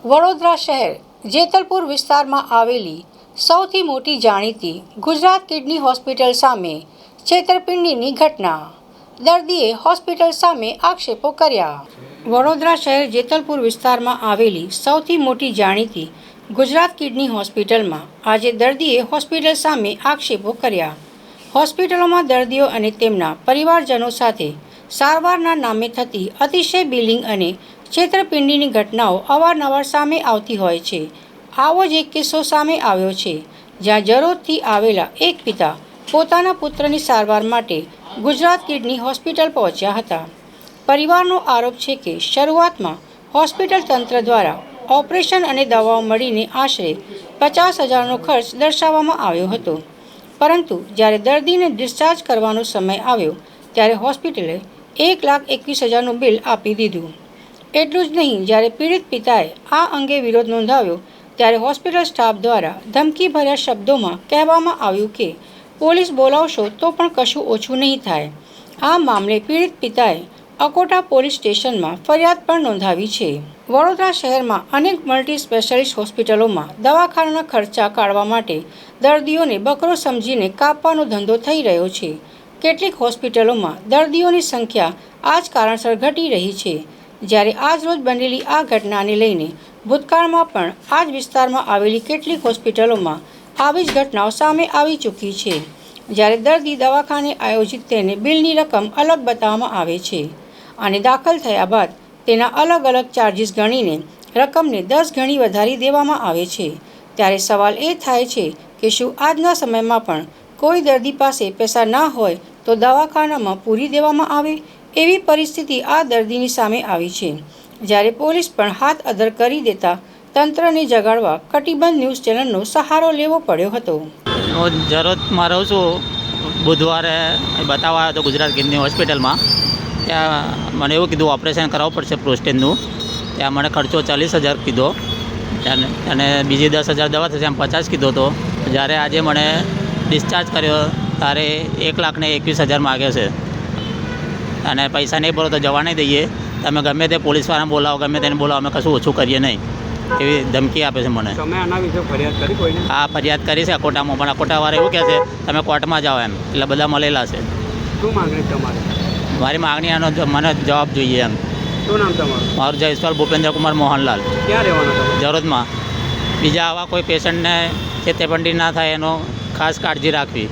વડોદરા શહેર જેતલપુર વિસ્તારમાં આવેલી સૌથી મોટી જાણીતી ગુજરાત કિડની હોસ્પિટલ સામે છેતરપિંડીની ઘટના. દર્દીએ હોસ્પિટલ સામે આક્ષેપો કર્યા. વડોદરા શહેર જેતલપુર વિસ્તારમાં આવેલી સૌથી મોટી જાણીતી ગુજરાત કિડની હોસ્પિટલમાં આજે દર્દીએ હોસ્પિટલ સામે આક્ષેપો કર્યા. હોસ્પિટલોમાં દર્દીઓ અને તેમના પરિવારજનો સાથે સારવારના નામે થતી અતિશય બિલિંગ અને છેતરપિંડીની ઘટનાઓ અવારનવાર સામે આવતી હોય છે. આવો જ એક કિસ્સો સામે આવ્યો છે, જ્યાં જરોદથી આવેલા એક પિતા પોતાના પુત્રની સારવાર માટે ગુજરાત કિડની હોસ્પિટલ પહોંચ્યા હતા. પરિવારનો આરોપ છે કે શરૂઆતમાં હોસ્પિટલ તંત્ર દ્વારા ઓપરેશન અને દવાઓ મળીને આશરે 50,000નો ખર્ચ દર્શાવવામાં આવ્યો હતો, પરંતુ જ્યારે દર્દીને ડિસ્ચાર્જ કરવાનો સમય આવ્યો ત્યારે હોસ્પિટલે 1,21,000નું બિલ આપી દીધું. એટલું જ નહીં, જ્યારે પીડિત પિતાએ આ અંગે વિરોધ નોંધાવ્યો ત્યારે હોસ્પિટલ સ્ટાફ દ્વારા ધમકીભર્યા શબ્દોમાં કહેવામાં આવ્યું કે પોલીસ બોલાવશો તો પણ કશું ઓછું નહીં થાય. આ મામલે પીડિત પિતાએ અકોટા પોલીસ સ્ટેશનમાં ફરિયાદ પણ નોંધાવી છે. વડોદરા શહેરમાં અનેક મલ્ટી સ્પેશિયાલિસ્ટ હોસ્પિટલોમાં દવાખાનાના ખર્ચા કાઢવા માટે દર્દીઓને બકરો સમજીને કાપવાનો ધંધો થઈ રહ્યો છે. કેટલીક હોસ્પિટલોમાં દર્દીઓની સંખ્યા આ જ કારણસર ઘટી રહી છે. જ્યારે આજરોજ બનેલી આ ઘટનાને લઈને ભૂતકાળમાં પણ આ જ વિસ્તારમાં આવેલી કેટલીક હોસ્પિટલોમાં આવી જ ઘટનાઓ સામે આવી ચૂકી છે. જ્યારે દર્દી દવાખાને આયોજિત તેને બિલની રકમ અલગ બતાવવામાં આવે છે અને દાખલ થયા બાદ તેના અલગ અલગ ચાર્જિસ ગણીને રકમને 10 ગણી વધારી દેવામાં આવે છે. ત્યારે સવાલ એ થાય છે કે શું આજના સમયમાં પણ કોઈ દર્દી પાસે પૈસા ના હોય તો દવાખાનામાં પૂરી દેવામાં આવે? એવી પરિસ્થિતિ આ દર્દીની સામે આવી છે. જ્યારે પોલીસ પણ હાથ અધર કરી દેતા તંત્રને જગાડવા કટિબંધ ન્યૂઝ ચેનલનો સહારો લેવો પડ્યો હતો. હું જરોદમાં રહું છું. બુધવારે બતાવવા આવ્યો હતો ગુજરાત કિડની હોસ્પિટલમાં. ત્યાં મને એવું કીધું ઓપરેશન કરાવવું પડશે પ્રોસ્ટેટનું. ત્યાં મને ખર્ચો 40,000 કીધો અને બીજી 10,000 દવા થશે, એમ 50 કીધો હતો. જ્યારે આજે મને ડિસ્ચાર્જ કર્યો ત્યારે 1,21,000 માગે છે અને પૈસા નહીં ભરો તો જવા નહીં દઈએ. તમે ગમે તે પોલીસવાળાને બોલાવો, ગમે તેને બોલાવો, અમે કશું ઓછું કરીએ નહીં, એવી ધમકી આપે છે મને. તમે આના વિશે ફરિયાદ કરી કોઈને? હા, ફરિયાદ કરી છે અકોટામાં, પણ અકોટાવાળા એવું કહે છે તમે કોર્ટમાં જાઓ એમ, એટલે બધા મળેલા છે. શું માંગણી તમારી? મારી માગણી આનો મને જવાબ જોઈએ એમ. શું નામ તમારું? મારું જયસ્વાલ ભૂપેન્દ્રકુમાર મોહનલાલ. ક્યાં રહેવાનું તમે? જરોદમાં. બીજા આવા કોઈ પેશન્ટને છેતરપિંડી ના થાય એનો ખાસ કાળજી રાખવી.